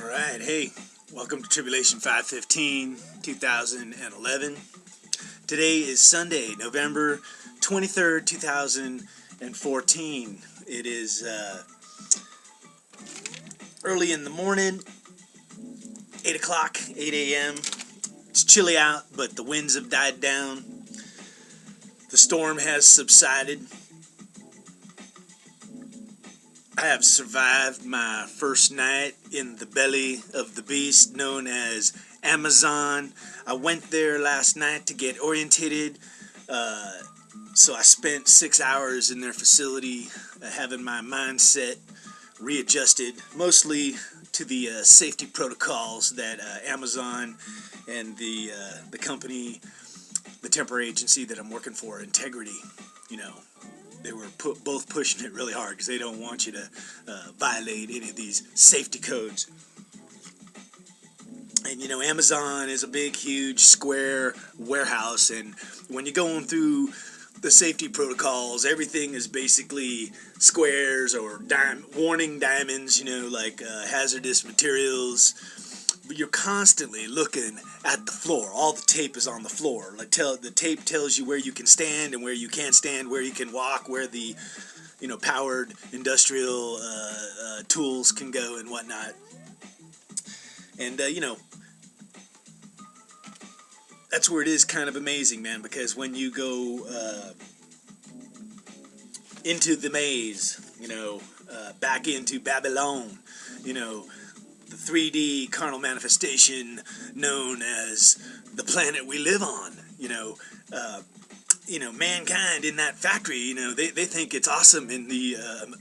Alright, hey, welcome to Tribulation 515, 2011. Today is Sunday, November 23rd, 2014. It is early in the morning, 8 o'clock, 8 a.m. It's chilly out, but the winds have died down. The storm has subsided. I have survived my first night in the belly of the beast known as Amazon. I went there last night to get orientated, so I spent 6 hours in their facility having my mindset readjusted, mostly to the safety protocols that Amazon and the company, the temporary agency that I'm working for, Integrity, they were both pushing it really hard because they don't want you to violate any of these safety codes. And Amazon is a big, huge, square warehouse, and when you're going through the safety protocols, everything is basically squares or warning diamonds, like hazardous materials. But you're constantly looking at the floor. All the tape is on the floor. The tape tells you where you can stand and where you can't stand, where you can walk, where the powered industrial tools can go and whatnot. And that's where it is kind of amazing, man, because when you go into the maze, back into Babylon, the 3D carnal manifestation known as the planet we live on, mankind in that factory, they think it's awesome in the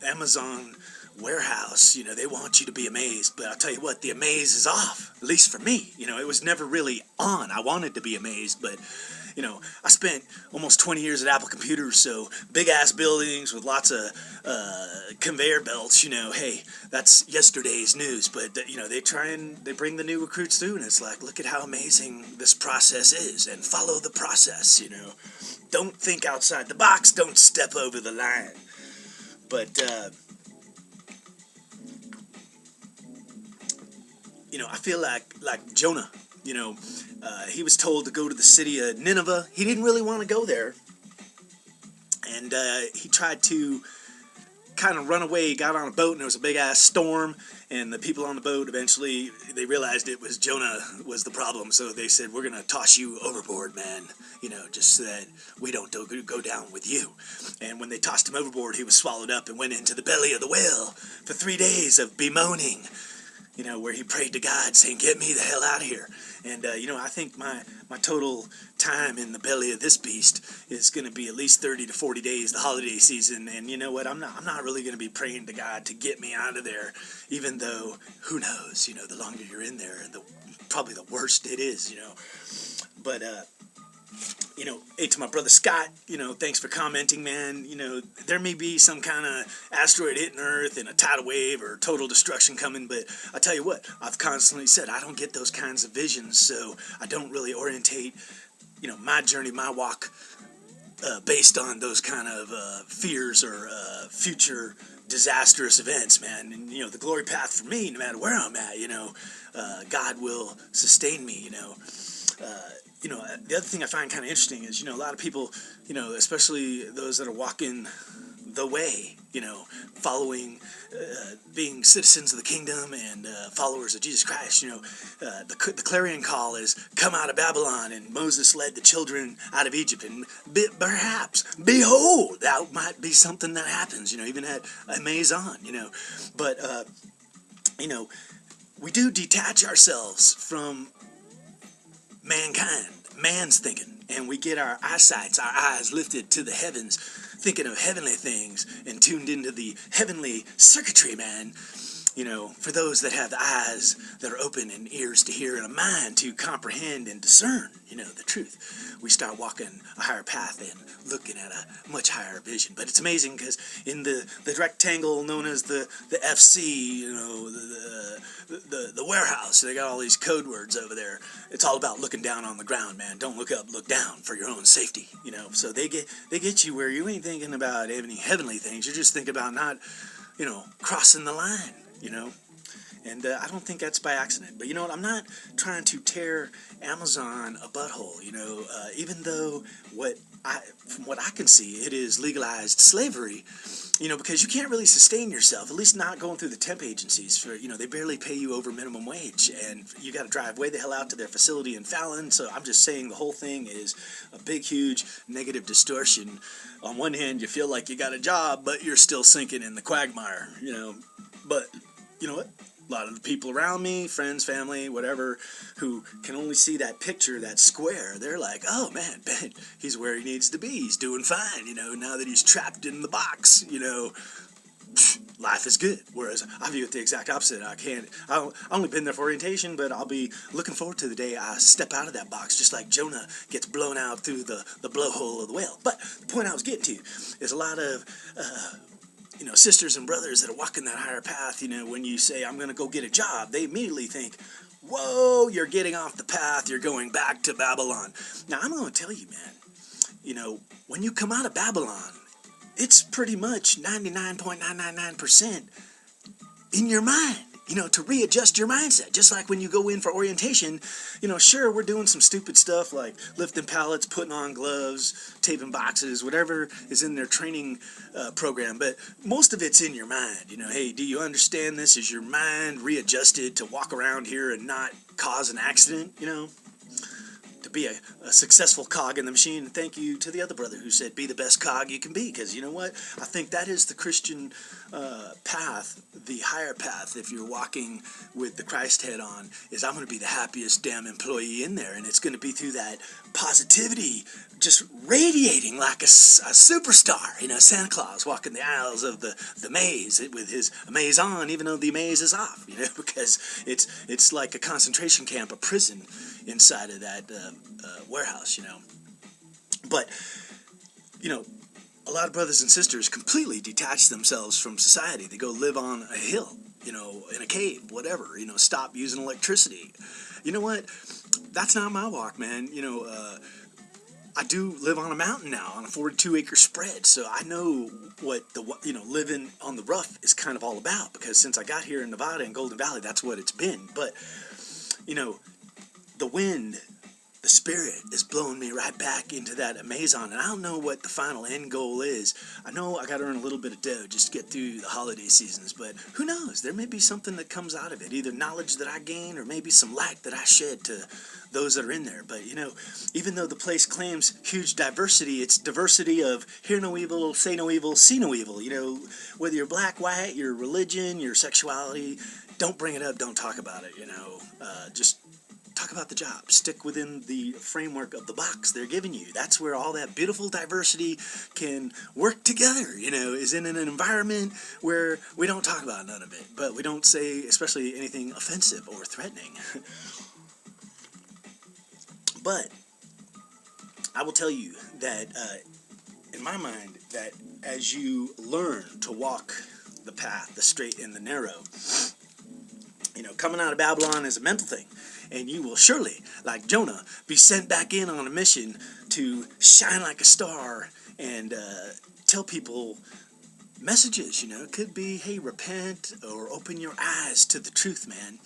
Amazon warehouse. They want you to be amazed, but I'll tell you what, the amaze is off, at least for me. It was never really on. I wanted to be amazed, but I spent almost 20 years at Apple Computers, so big ass buildings with lots of conveyor belts. Hey, that's yesterday's news, but they bring the new recruits through, and it's like, look at how amazing this process is, and follow the process. Don't think outside the box, don't step over the line. But I feel like Jonah. He was told to go to the city of Nineveh. He didn't really want to go there. And he tried to kind of run away. He got on a boat, and there was a big-ass storm. And the people on the boat, eventually, they realized it was Jonah was the problem. So they said, we're going to toss you overboard, man, just so that we don't go down with you. And when they tossed him overboard, he was swallowed up and went into the belly of the whale for 3 days of bemoaning, where he prayed to God saying, get me the hell out of here. And, I think my total time in the belly of this beast is going to be at least 30 to 40 days, the holiday season. And you know what? I'm not really going to be praying to God to get me out of there, even though, who knows, the longer you're in there, probably the worse it is, But, hey, to my brother Scott, thanks for commenting, man. There may be some kind of asteroid hitting Earth and a tidal wave or total destruction coming, but I tell you what, I've constantly said I don't get those kinds of visions, so I don't really orientate, my journey, my walk, based on those kind of fears or future disastrous events, man. And, the glory path for me, no matter where I'm at, God will sustain me, the other thing I find kind of interesting is, a lot of people, especially those that are walking the way, following, being citizens of the kingdom and followers of Jesus Christ, the clarion call is, come out of Babylon, and Moses led the children out of Egypt, and perhaps, behold, that might be something that happens, even at Amazon, but, we do detach ourselves from mankind, man's thinking, and we get our eyes lifted to the heavens, thinking of heavenly things, and tuned into the heavenly circuitry, man. For those that have eyes that are open and ears to hear and a mind to comprehend and discern, the truth, we start walking a higher path and looking at a much higher vision. But it's amazing because in the rectangle known as the FC, the warehouse, they got all these code words over there. It's all about looking down on the ground, man. Don't look up, look down for your own safety. So they get you where you ain't thinking about any heavenly things. You're just thinking about not, crossing the line. And I don't think that's by accident. But you know what? I'm not trying to tear Amazon a butthole. Even though from what I can see, it is legalized slavery. Because you can't really sustain yourself, at least not going through the temp agencies. They barely pay you over minimum wage, and you got to drive way the hell out to their facility in Fallon. So I'm just saying the whole thing is a big, huge negative distortion. On one hand, you feel like you got a job, but you're still sinking in the quagmire. But you know what? A lot of the people around me, friends, family, whatever, who can only see that picture, that square, they're like, oh man, Ben, he's where he needs to be. He's doing fine, now that he's trapped in the box, life is good. Whereas I view it the exact opposite. I've only been there for orientation, but I'll be looking forward to the day I step out of that box, just like Jonah gets blown out through the blowhole of the whale. But the point I was getting to is a lot of sisters and brothers that are walking that higher path, when you say, I'm going to go get a job, they immediately think, whoa, you're getting off the path, you're going back to Babylon. Now, I'm going to tell you, man, when you come out of Babylon, it's pretty much 99.999% in your mind. To readjust your mindset. Just like when you go in for orientation, sure, we're doing some stupid stuff like lifting pallets, putting on gloves, taping boxes, whatever is in their training program. But most of it's in your mind. Hey, do you understand this? Is your mind readjusted to walk around here and not cause an accident? To be a successful cog in the machine. And thank you to the other brother who said, be the best cog you can be. Because you know what? I think that is the Christian path, the higher path, if you're walking with the Christ head on, is I'm going to be the happiest damn employee in there. And it's going to be through that positivity, just radiating like a superstar. Santa Claus walking the aisles of the maze with his maze on, even though the maze is off, because it's like a concentration camp, a prison inside of that warehouse, But, a lot of brothers and sisters completely detach themselves from society. They go live on a hill, in a cave, whatever, stop using electricity. You know what? That's not my walk, man. I do live on a mountain now, on a 42-acre spread, so I know what living on the rough is kind of all about, because since I got here in Nevada and Golden Valley, that's what it's been. But, the wind, the Spirit is blowing me right back into that Amazon, and I don't know what the final end goal is. I know I got to earn a little bit of dough just to get through the holiday seasons, but who knows? There may be something that comes out of it, either knowledge that I gain or maybe some light that I shed to those that are in there. But, even though the place claims huge diversity, it's diversity of hear no evil, say no evil, see no evil. Whether you're black, white, your religion, your sexuality, don't bring it up, don't talk about it, just talk about the job. Stick within the framework of the box they're giving you. That's where all that beautiful diversity can work together, is in an environment where we don't talk about none of it, but we don't say especially anything offensive or threatening. But I will tell you that, in my mind, that as you learn to walk the path, the straight and the narrow, coming out of Babylon is a mental thing. And you will surely, like Jonah, be sent back in on a mission to shine like a star and tell people messages, It could be, hey, repent or open your eyes to the truth, man.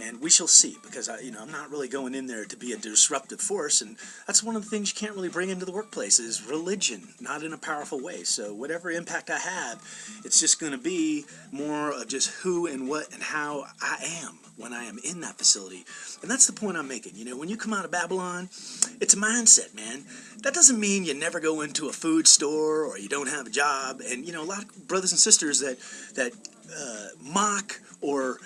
And we shall see, because I'm not really going in there to be a disruptive force, and that's one of the things you can't really bring into the workplace is religion, not in a powerful way. So whatever impact I have, it's just going to be more of just who and what and how I am when I am in that facility. And that's the point I'm making. When you come out of Babylon, it's a mindset, man. That doesn't mean you never go into a food store or you don't have a job. And, a lot of brothers and sisters that mock or,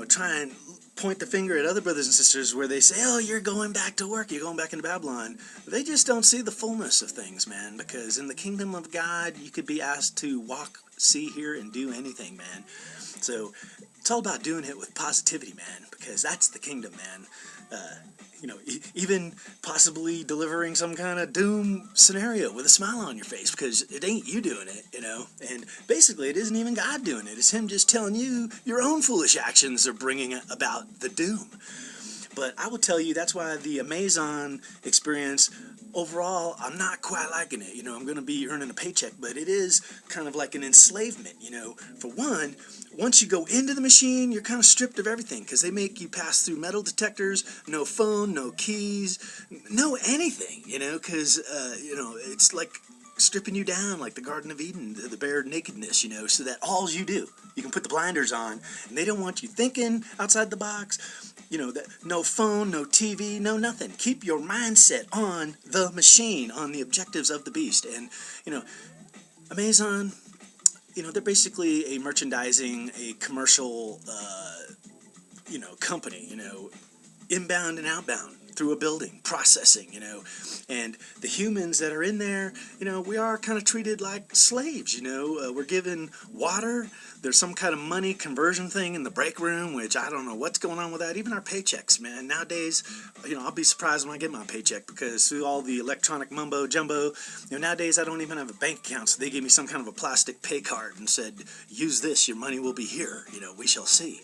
try and point the finger at other brothers and sisters where they say, oh, you're going back to work, you're going back into Babylon. They just don't see the fullness of things, man, because in the kingdom of God, you could be asked to walk, see, hear, and do anything, man. So it's all about doing it with positivity, man, because that's the kingdom, man. Even possibly delivering some kind of doom scenario with a smile on your face, because it ain't you doing it, and basically it isn't even God doing it. It's him just telling you your own foolish actions are bringing about the doom. But I will tell you, that's why the Amazon experience overall, I'm not quite liking it. You know, I'm going to be earning a paycheck, but it is kind of like an enslavement. You know, for one, once you go into the machine, you're kind of stripped of everything because they make you pass through metal detectors, no phone, no keys, no anything, you know, because, you know, it's like stripping you down like the Garden of Eden, the bare nakedness, you know, so that all you do, you can put the blinders on, and they don't want you thinking outside the box. You know, that no phone, no TV, no nothing. Keep your mindset on the machine, on the objectives of the beast. And, you know, Amazon, you know, they're basically a merchandising, a commercial, you know, company, you know, inbound and outbound through a building, processing, you know, and the humans that are in there, you know, we are kind of treated like slaves, you know. We're given water. There's some kind of money conversion thing in the break room, which I don't know what's going on with that. Even our paychecks, man. Nowadays, you know, I'll be surprised when I get my paycheck because through all the electronic mumbo jumbo, you know, nowadays I don't even have a bank account, so they gave me some kind of a plastic pay card and said, use this, your money will be here, you know, we shall see.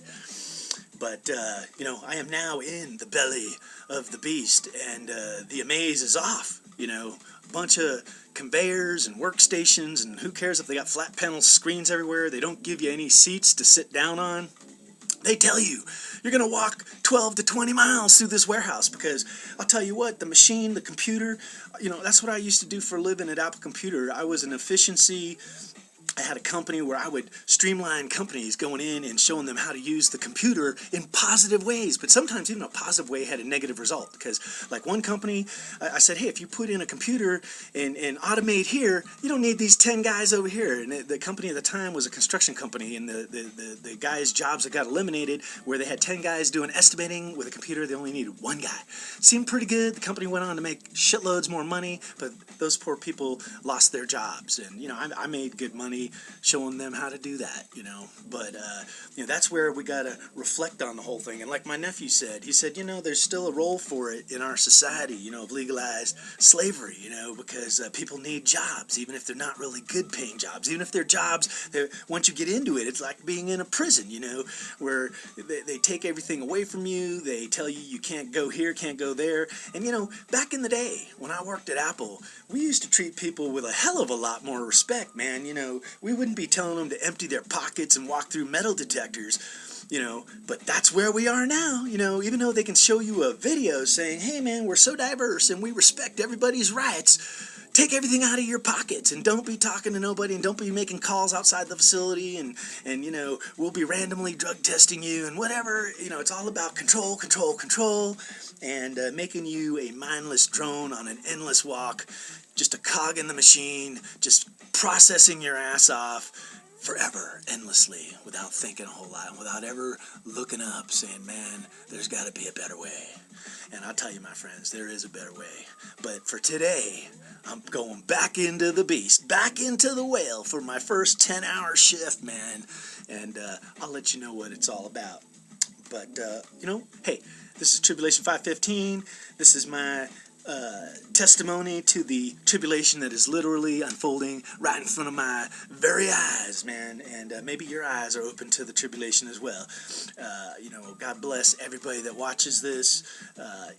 But, you know, I am now in the belly of the beast, and the amaze is off, you know. A bunch of conveyors and workstations, and who cares if they got flat panel screens everywhere. They don't give you any seats to sit down on. They tell you you're going to walk 12 to 20 miles through this warehouse because I'll tell you what, the machine, the computer, you know, that's what I used to do for a living at Apple Computer. I was an efficiency. I had a company where I would streamline companies going in and showing them how to use the computer in positive ways. But sometimes even a positive way had a negative result because, like one company, I said, hey, if you put in a computer and automate here, you don't need these 10 guys over here. And the company at the time was a construction company, and the guys' jobs that got eliminated where they had 10 guys doing estimating with a computer, they only needed one guy. Seemed pretty good. The company went on to make shitloads more money, but those poor people lost their jobs. And, you know, I made good money showing them how to do that, you know. But, you know, that's where we got to reflect on the whole thing. And like my nephew said, he said, you know, there's still a role for it in our society, you know, of legalized slavery, you know, because people need jobs, even if they're not really good paying jobs. Even if they're jobs that once you get into it, it's like being in a prison, you know, where they take everything away from you. They tell you you can't go here, can't go there. And, you know, back in the day when I worked at Apple, we used to treat people with a hell of a lot more respect, man. You know, we wouldn't be telling them to empty their pockets and walk through metal detectors, you know, but that's where we are now, you know. Even though they can show you a video saying, hey man, we're so diverse and we respect everybody's rights, take everything out of your pockets and don't be talking to nobody and don't be making calls outside the facility, and you know, we'll be randomly drug testing you and whatever. You know, it's all about control, control, control, and making you a mindless drone on an endless walk, just a cog in the machine, just processing your ass off forever, endlessly, without thinking a whole lot, without ever looking up, saying, man, there's got to be a better way. And I'll tell you, my friends, there is a better way. But for today, I'm going back into the beast, back into the whale for my first 10-hour shift, man. And I'll let you know what it's all about. But, you know, hey, this is Tribulation 515. This is my testimony to the tribulation that is literally unfolding right in front of my very eyes, man. And maybe your eyes are open to the tribulation as well. You know, God bless everybody that watches this.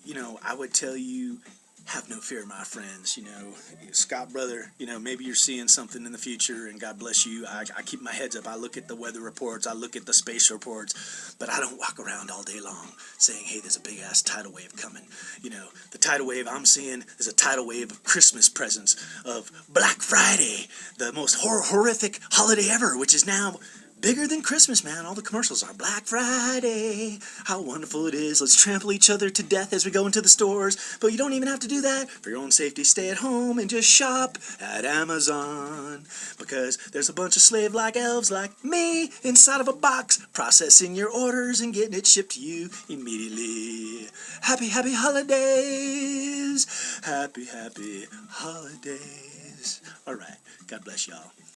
You know, I would tell you, have no fear, my friends. You know, Scott, brother, you know, maybe you're seeing something in the future, and God bless you. I keep my heads up. I look at the weather reports. I look at the space reports, but I don't walk around all day long saying, hey, there's a big-ass tidal wave coming. You know, the tidal wave I'm seeing is a tidal wave of Christmas presents, of Black Friday, the most horrific holiday ever, which is now bigger than Christmas, man. All the commercials are Black Friday. How wonderful it is. Let's trample each other to death as we go into the stores. But you don't even have to do that. For your own safety, stay at home and just shop at Amazon. Because there's a bunch of slave-like elves like me inside of a box, processing your orders and getting it shipped to you immediately. Happy, happy holidays. Happy, happy holidays. All right. God bless y'all.